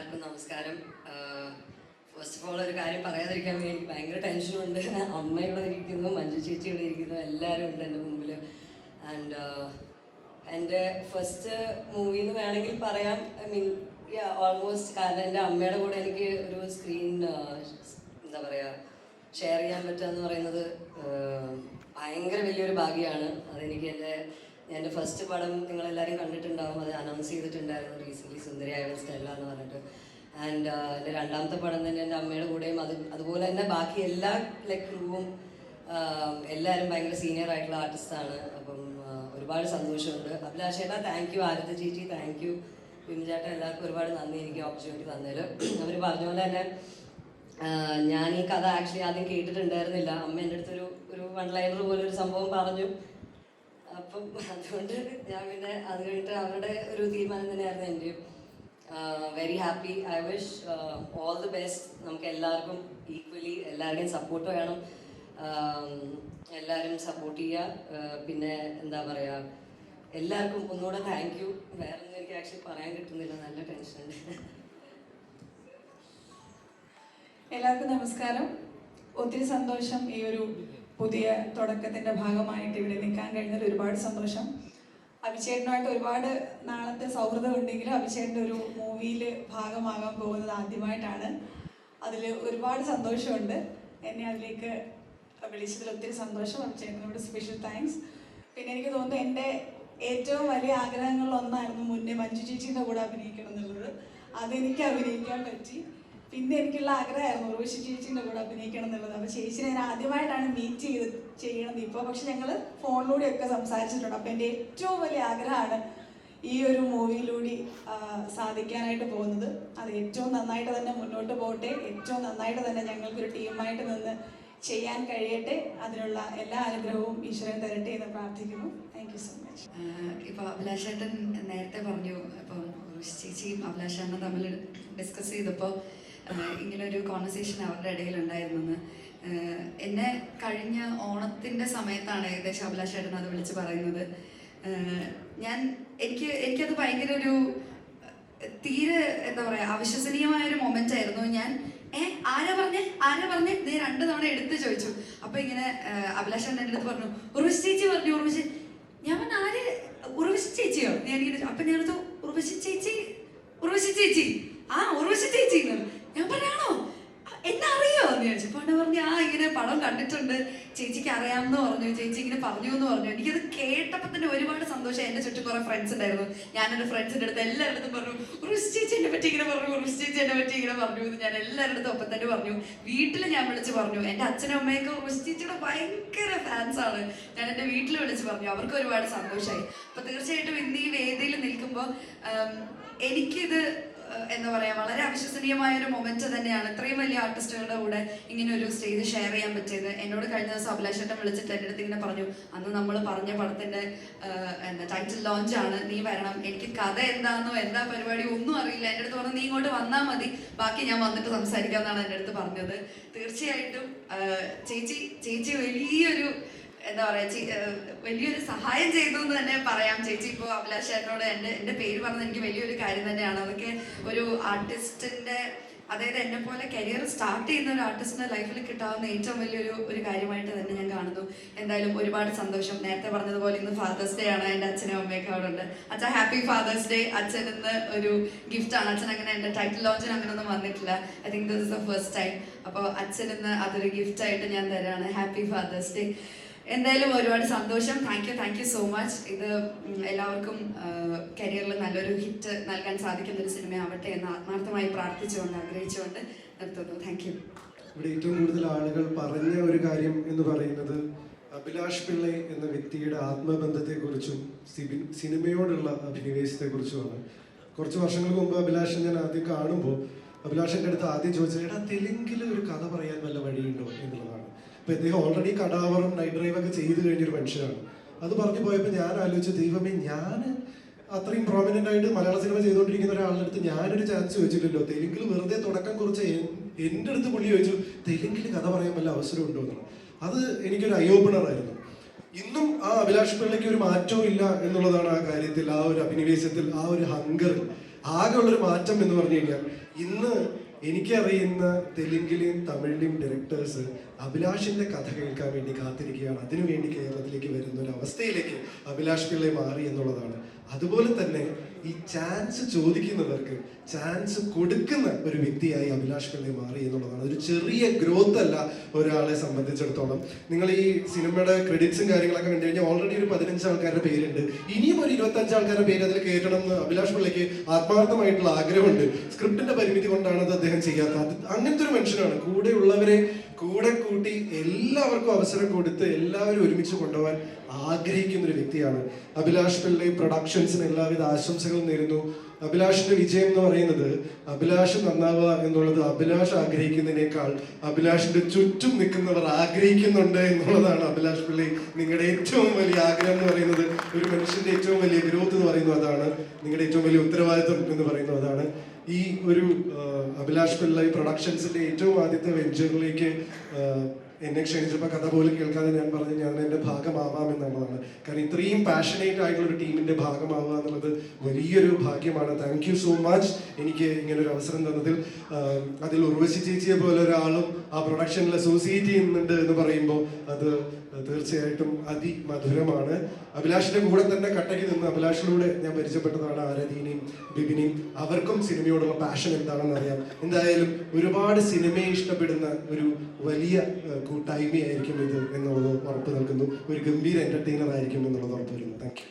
എല്ലാവർക്കും നമസ്കാരം. First of all ഒരു കാര്യം പറയാതിരിക്കാൻ വേണ്ടി എനിക്ക് ഭയങ്കര ടെൻഷനുണ്ട്. അമ്മ ഇവിടെ ഇരിക്കുന്നു, മഞ്ജു ചേച്ചി ഇവിടെ ഇരിക്കുന്നു, എല്ലാവരും ഉണ്ട് എൻ്റെ മുമ്പിൽ. ആൻഡ് എൻ്റെ ഫസ്റ്റ് മൂവി എന്ന് വേണമെങ്കിൽ പറയാം. ഐ മീൻ ഓൾമോസ്റ്റ്, കാരണം എൻ്റെ അമ്മയുടെ കൂടെ എനിക്ക് ഒരു സ്ക്രീൻ എന്താ പറയുക ഷെയർ ചെയ്യാൻ പറ്റുക എന്ന് പറയുന്നത് ഭയങ്കര വലിയൊരു ഭാഗ്യമാണ്. അതെനിക്ക് എൻ്റെ ഫസ്റ്റ് പടം നിങ്ങളെല്ലാവരും കണ്ടിട്ടുണ്ടാവും, അത് അനൗൺസ് ചെയ്തിട്ടുണ്ടായിരുന്നു റീസെൻ്റ്ലി, സുന്ദരിയായ സ്റ്റെല്ല എന്ന് പറഞ്ഞിട്ട്. ആൻഡ് എൻ്റെ രണ്ടാമത്തെ പടം തന്നെ എൻ്റെ അമ്മയുടെ കൂടെയും അതുപോലെ തന്നെ ബാക്കി എല്ലാ ക്രൂവും എല്ലാവരും ഭയങ്കര സീനിയർ ആയിട്ടുള്ള ആർട്ടിസ്റ്റാണ്. അപ്പം ഒരുപാട് സന്തോഷമുണ്ട്. അഭിലാഷ് ചേട്ടാ താങ്ക് യു, ആരതി ചേച്ചി താങ്ക് യു, ചേട്ടാ എല്ലാവർക്കും ഒരുപാട് നന്ദി എനിക്ക് ഓപ്പർച്യൂണിറ്റി തന്നതിൽ. അവർ പറഞ്ഞ പോലെ തന്നെ ഞാൻ ഈ കഥ ആക്ച്വലി ആദ്യം കേട്ടിട്ടുണ്ടായിരുന്നില്ല. അമ്മ എൻ്റെ അടുത്തൊരു വൺ ലൈനർ പോലെ ഒരു സംഭവം പറഞ്ഞു. അപ്പം അതുകൊണ്ട് ഞാൻ പിന്നെ അത് കഴിഞ്ഞിട്ട് അവരുടെ ഒരു തീരുമാനം തന്നെയായിരുന്നു എൻ്റെയും. Very happy. I wish all the best. നമുക്ക് എല്ലാവർക്കും ഈക്വലി എല്ലാവരുടെയും സപ്പോർട്ട് വേണം. എല്ലാവരും സപ്പോർട്ട് ചെയ്യുക. പിന്നെ എന്താ പറയുക, എല്ലാവർക്കും ഒന്നുകൂടെ താങ്ക് യു. വേറെ ഒന്നും എനിക്ക് ആക്ച്വലി പറയാൻ കിട്ടുന്നില്ല, നല്ല ടെൻഷനുണ്ട്. എല്ലാവർക്കും നമസ്കാരം. ഒത്തിരി സന്തോഷം ഈ ഒരു പുതിയ തുടക്കത്തിൻ്റെ ഭാഗമായിട്ട് ഇവിടെ നിൽക്കാൻ കഴിഞ്ഞതിൽ ഒരുപാട് സന്തോഷം. അഭിഷേകനുമായിട്ട് ഒരുപാട് നാളത്തെ സൗഹൃദം ഉണ്ടെങ്കിലും അഭിഷേകൻ്റെ ഒരു മൂവിയിൽ ഭാഗമാകാൻ പോകുന്നത് ആദ്യമായിട്ടാണ്. അതിൽ ഒരുപാട് സന്തോഷമുണ്ട്. എന്നെ അതിലേക്ക് വിളിച്ചതിൽ ഒത്തിരി സന്തോഷം. അഭിഷേകനോട് സ്പെഷ്യൽ താങ്ക്സ്. പിന്നെ എനിക്ക് തോന്നുന്നു എൻ്റെ ഏറ്റവും വലിയ ആഗ്രഹങ്ങളിലൊന്നായിരുന്നു മുന്നേ മഞ്ജു ചേച്ചീൻ്റെ കൂടെ അഭിനയിക്കണം എന്നുള്ളത്. അതെനിക്ക് അഭിനയിക്കാൻ പറ്റി. പിന്നെ എനിക്കുള്ള ആഗ്രഹമായിരുന്നു ഉർവശി ചേച്ചീൻ്റെ കൂടെ അഭിനയിക്കണം എന്നുള്ളത്. അപ്പോൾ ചേച്ചിനെ ഞാൻ ആദ്യമായിട്ടാണ് മീറ്റ് ചെയ്യണത് ഇപ്പോൾ. പക്ഷെ ഞങ്ങൾ ഫോണിലൂടെയൊക്കെ സംസാരിച്ചിട്ടുണ്ട്. അപ്പോൾ എൻ്റെ ഏറ്റവും വലിയ ആഗ്രഹമാണ് ഈ ഒരു മൂവിയിലൂടെ സാധിക്കാനായിട്ട് പോകുന്നത്. അത് ഏറ്റവും നന്നായിട്ട് തന്നെ മുന്നോട്ട് പോകട്ടെ. ഏറ്റവും നന്നായിട്ട് തന്നെ ഞങ്ങൾക്കൊരു ടീമായിട്ട് നിന്ന് ചെയ്യാൻ കഴിയട്ടെ. അതിനുള്ള എല്ലാ അനുഗ്രഹവും ഈശ്വരൻ തരട്ടെ എന്ന് പ്രാർത്ഥിക്കുന്നു. Thank you so much. ഇപ്പോൾ അഭിലാഷേട്ടൻ നേരത്തെ പറഞ്ഞു, ഇപ്പം ചേച്ചിയും അഭിലാഷേട്ടനും തമ്മിൽ ഡിസ്കസ് ചെയ്തപ്പോൾ ഇങ്ങനൊരു കോൺവെർസേഷൻ അവരുടെ ഇടയിലുണ്ടായിരുന്നെന്ന്. എന്നെ കഴിഞ്ഞ ഓണത്തിൻ്റെ സമയത്താണ് ഏകദേശം അഭിലാഷേട്ടൻ അത് വിളിച്ച് പറയുന്നത്. എനിക്കത് ഭയങ്കര ഒരു തീരെ എന്താ പറയുക അവിശ്വസനീയമായൊരു മൊമെൻ്റ് ആയിരുന്നു. ഞാൻ ആരാ പറഞ്ഞേ നീ 2 തവണ എടുത്ത് ചോദിച്ചു. അപ്പോൾ ഇങ്ങനെ അഭിലാഷേട്ടൻ എൻ്റെ അടുത്ത് പറഞ്ഞു ഉർവശി ചേച്ചി പറഞ്ഞു. ഉർവശി, ഞാൻ പറഞ്ഞു ആര്? ഉർവശി ചേച്ചിയോ? അപ്പം ഞാനത് ഉർവശി ചേച്ചി ഉർവശി ചേച്ചി ഞാൻ പറയാണോ എന്നെ അറിയോ എന്ന് ചോദിച്ചു. പണ്ട് പറഞ്ഞു ഇങ്ങനെ പടം കണ്ടിട്ടുണ്ട്, ചേച്ചിക്ക് അറിയാമെന്ന് പറഞ്ഞു, ചേച്ചി ഇങ്ങനെ പറഞ്ഞു എന്ന് പറഞ്ഞു. എനിക്കത് കേട്ടപ്പോൾ തന്നെ ഒരുപാട് സന്തോഷം. എൻ്റെ ചുറ്റും കുറേ ഫ്രണ്ട്സ് ഉണ്ടായിരുന്നു. ഞാനെൻ്റെ ഫ്രണ്ട്സിൻ്റെ അടുത്ത് എല്ലാവരുടെ പറഞ്ഞു ഉർവശി ചേച്ചി എന്നെ പറ്റി ഇങ്ങനെ പറഞ്ഞു, ഉർവശി ചേച്ചി എന്നെ പറ്റി ഇങ്ങനെ പറഞ്ഞു എന്ന് ഞാൻ എല്ലാവരുടെ അടുത്തും ഒപ്പം തന്നെ പറഞ്ഞു. വീട്ടിൽ ഞാൻ വിളിച്ച് പറഞ്ഞു. എൻ്റെ അച്ഛനും അമ്മയൊക്കെ ഉർവശി ചേച്ചിയുടെ ഭയങ്കര ഫാൻസാണ്. ഞാൻ എൻ്റെ വീട്ടിൽ വിളിച്ച് പറഞ്ഞു. അവർക്ക് ഒരുപാട് സന്തോഷമായി. അപ്പോൾ തീർച്ചയായിട്ടും ഇന്ന് ഈ വേദിയിൽ നിൽക്കുമ്പോൾ എനിക്കിത് എന്താ പറയുക വളരെ അവിശ്വസനീയമായ ഒരു മൊമെന്റ് തന്നെയാണ്. ഇത്രയും വലിയ ആർട്ടിസ്റ്റുകളുടെ കൂടെ ഇങ്ങനെ ഒരു സ്റ്റേജ് ഷെയർ ചെയ്യാൻ പറ്റിയത്. എന്നോട് കഴിഞ്ഞ ദിവസം അഭിലാഷേട്ടൻ വിളിച്ചിട്ട് എൻ്റെ അടുത്ത് ഇങ്ങനെ പറഞ്ഞു, അന്ന് നമ്മൾ പറഞ്ഞ പടത്തിൻ്റെ ടൈറ്റിൽ ലോഞ്ചാണ്, നീ വരണം. എനിക്ക് കഥ എന്താ പരിപാടി ഒന്നും അറിയില്ല. എൻ്റെ അടുത്ത് പറഞ്ഞു നീ ഇങ്ങോട്ട് വന്നാൽ മതി, ബാക്കി ഞാൻ വന്നിട്ട് സംസാരിക്കാമെന്നാണ് എൻ്റെ അടുത്ത് പറഞ്ഞത്. തീർച്ചയായിട്ടും ചേച്ചി വലിയൊരു എന്താ പറയുക വലിയൊരു സഹായം ചെയ്തു എന്ന് തന്നെ പറയാം. ചേച്ചി ഇപ്പോൾ അഭിലാഷേട്ടനോട് എൻ്റെ പേര് പറഞ്ഞത് എനിക്ക് വലിയൊരു കാര്യം തന്നെയാണ്. അതൊക്കെ ഒരു ആർട്ടിസ്റ്റിൻ്റെ, അതായത് എന്നെ പോലെ കരിയർ സ്റ്റാർട്ട് ചെയ്യുന്ന ഒരു ആർട്ടിസ്റ്റിൻ്റെ ലൈഫിൽ കിട്ടാവുന്ന ഏറ്റവും വലിയൊരു കാര്യമായിട്ട് തന്നെ ഞാൻ കാണുന്നു. എന്തായാലും ഒരുപാട് സന്തോഷം. നേരത്തെ പറഞ്ഞതുപോലെ ഇന്ന് ഫാദേഴ്സ് ഡേ ആണ്. എൻ്റെ അച്ഛനും അമ്മയൊക്കെ അവിടെ ഉണ്ട്. അച്ഛൻ ഹാപ്പി ഫാദേഴ്സ് ഡേ. അച്ഛൻ ഇന്ന് ഒരു ഗിഫ്റ്റാണ്. അച്ഛൻ അങ്ങനെ എൻ്റെ ടൈറ്റിൽ ലോഞ്ചിന് അങ്ങനെയൊന്നും വന്നിട്ടില്ല. I think this is the first time. അപ്പോൾ അച്ഛൻ ഇന്ന് അതൊരു ഗിഫ്റ്റായിട്ട് ഞാൻ തരാണ്. Happy Father's Day. എന്തായാലും ഒരുപാട് സന്തോഷം. Thank you so much. ഇത് എല്ലാവർക്കും കരിയറിൽ നല്ലൊരു ഹിറ്റ് നൽകാൻ സാധിക്കുന്ന ഒരു സിനിമയാവട്ടെ എന്ന് ആത്മാർത്ഥമായി പ്രാർത്ഥിച്ചുകൊണ്ട് ആഗ്രഹിച്ചുകൊണ്ട് നിർത്തുന്നു. Thank you. ഇവിടെ ഏറ്റവും കൂടുതൽ ആളുകൾ പറഞ്ഞ ഒരു കാര്യം എന്ന് പറയുന്നത് അഭിലാഷ് പിള്ളൈ എന്ന വ്യക്തിയുടെ ആത്മബന്ധത്തെക്കുറിച്ചും സിനിമയോടുള്ള അഭിനിവേശത്തെക്കുറിച്ചുമാണ്. കുറച്ച് വർഷങ്ങൾക്ക് മുമ്പ് അഭിലാഷ് ഞാൻ ആദ്യം കാണുമ്പോൾ അഭിലാഷിൻ്റെ അടുത്ത് ആദ്യം ചോദിച്ചത് എടാ തെലുങ്കിൽ ഒരു കഥ പറയാൻ വല്ല വഴിയുണ്ടോ എന്നുള്ളതാണ്. അപ്പോൾ ഇദ്ദേഹം ഓൾറെഡി കടാവറും നൈറ്റ് ഡ്രൈവൊക്കെ ചെയ്ത് കഴിഞ്ഞൊരു മനുഷ്യനാണ്. അത് പറഞ്ഞു പോയപ്പോൾ ഞാൻ ആലോചിച്ച ദൈവമേ, ഞാൻ അത്രയും പ്രോമിനൻ്റ് ആയിട്ട് മലയാള സിനിമ ചെയ്തുകൊണ്ടിരിക്കുന്ന ഒരാളുടെ അടുത്ത് ഞാനൊരു ചാൻസ് ചോദിച്ചില്ലല്ലോ. തെലുങ്കിൽ വെറുതെ തുടക്കം കുറിച്ച് എൻ്റെ അടുത്ത് പുള്ളി ചോദിച്ചു തെലുങ്കിൽ കഥ പറയാൻ വല്ല അവസരം ഉണ്ടോ എന്നാണ്. അത് എനിക്കൊരു ഐ ഓപ്പണറായിരുന്നു. ഇന്നും ആ അഭിലാഷ് പിള്ളയ്ക്ക് ഒരു മാറ്റവും ഇല്ല എന്നുള്ളതാണ് ആ കാര്യത്തിൽ, ആ ഒരു അഭിനിവേശത്തിൽ, ആ ഒരു ഹങ്കറിൽ. ആകെയുള്ളൊരു മാറ്റം എന്ന് പറഞ്ഞു കഴിഞ്ഞാൽ ഇന്ന് എനിക്കറിയുന്ന തെലുങ്കിലെയും തമിഴിലെയും ഡയറക്ടേഴ്സ് അഭിലാഷിന്റെ കഥ കേൾക്കാൻ വേണ്ടി കാത്തിരിക്കുകയാണ്. അതിനുവേണ്ടി കേരളത്തിലേക്ക് വരുന്ന ഒരു അവസ്ഥയിലേക്ക് അഭിലാഷ് പിള്ളை മാറി എന്നുള്ളതാണ്. അതുപോലെ തന്നെ ഈ ചാൻസ് ചോദിക്കുന്നവർക്ക് ചാൻസ് കൊടുക്കുന്ന ഒരു വ്യക്തിയായി അഭിലാഷ് പിള്ളை മാറി എന്നുള്ളതാണ്. ഒരു ചെറിയ ഗ്രോത്ത് അല്ല ഒരാളെ സംബന്ധിച്ചിടത്തോളം. നിങ്ങൾ ഈ സിനിമയുടെ ക്രെഡിറ്റ്സും കാര്യങ്ങളൊക്കെ കണ്ടു കഴിഞ്ഞാൽ ഓൾറെഡി ഒരു 15 ആൾക്കാരുടെ പേരുണ്ട്. ഇനിയും ഒരു 25 ആൾക്കാരുടെ പേര് അതിൽ കയറ്റണം എന്ന് അഭിലാഷ് പിള്ളയ്ക്ക് ആത്മാർത്ഥമായിട്ടുള്ള ആഗ്രഹമുണ്ട്. സ്ക്രിപ്റ്റിന്റെ പരിമിതി കൊണ്ടാണ് അത് അദ്ദേഹം ചെയ്യാത്തത്. അങ്ങനത്തെ ഒരു മനുഷ്യനാണ്. കൂടെയുള്ളവരെ കൂടെ കൂട്ടി എല്ലാവർക്കും അവസരം കൊടുത്ത് എല്ലാവരും ഒരുമിച്ച് കൊണ്ടുപോകാൻ ആഗ്രഹിക്കുന്ന ഒരു വ്യക്തിയാണ് അഭിലാഷ് പിള്ളை. പ്രൊഡക്ഷൻസിന് എല്ലാവിധ ആശംസകളും നേരുന്നു. അഭിലാഷിന്റെ വിജയം എന്ന് പറയുന്നത് അഭിലാഷ് നന്നാവുക എന്നുള്ളത് അഭിലാഷ് ആഗ്രഹിക്കുന്നതിനേക്കാൾ അഭിലാഷിന്റെ ചുറ്റും നിൽക്കുന്നവർ ആഗ്രഹിക്കുന്നുണ്ട് എന്നുള്ളതാണ്. അഭിലാഷ് പിള്ളை, നിങ്ങളുടെ ഏറ്റവും വലിയ ആഗ്രഹം എന്ന് പറയുന്നത്, ഒരു മനുഷ്യന്റെ ഏറ്റവും വലിയ ഗ്രോത്ത് എന്ന് പറയുന്നത് അതാണ്. നിങ്ങളുടെ ഏറ്റവും വലിയ ഉത്തരവാദിത്വം എന്ന് പറയുന്നത് അതാണ്. ഈ ഒരു അഭിലാഷ് പിള്ളை പ്രൊഡക്ഷൻസിന്റെ ഏറ്റവും ആദ്യത്തെ വെഞ്ചറിലേക്ക് എന്നെ ക്ഷണിച്ചപ്പോൾ കഥ പോലും കേൾക്കാതെ ഞാൻ പറഞ്ഞു ഞാൻ എൻ്റെ ഭാഗമാവാം എന്നുള്ളതാണ്. കാരണം ഇത്രയും പാഷനേറ്റ് ആയിട്ടുള്ള ഒരു ടീമിന്റെ ഭാഗമാവുക എന്നുള്ളത് വലിയൊരു ഭാഗ്യമാണ്. താങ്ക് യു സോ മച്ച് എനിക്ക് ഇങ്ങനെ ഒരു അവസരം തന്നതിൽ. അതിൽ ഉർവശി ചേച്ചിയെ പോലെ ഒരാളും ആ പ്രൊഡക്ഷനിൽ അസോസിയേറ്റ് ചെയ്യുന്നുണ്ട് എന്ന് പറയുമ്പോൾ അത് തീർച്ചയായിട്ടും അതിമധുരമാണ്. അഭിലാഷിന്റെ കൂടെ തന്നെ കട്ടയ്ക്ക് നിന്ന് അഭിലാഷിലൂടെ ഞാൻ പരിചയപ്പെട്ടതാണ് ആരതിനെയും ബിബിനെയും. അവർക്കും സിനിമയോടുള്ള പാഷൻ എന്താണെന്ന് അറിയാം. എന്തായാലും ഒരുപാട് സിനിമയെ ഇഷ്ടപ്പെടുന്ന ഒരു വലിയ കൂട്ടായ്മയായിരിക്കും ഇത് എന്നുള്ളത് ഉറപ്പ് നൽകുന്നു. ഒരു ഗംഭീര എന്റർടൈനർ ആയിരിക്കും എന്നുള്ളത് ഉറപ്പ് വരുന്നു. Thank you.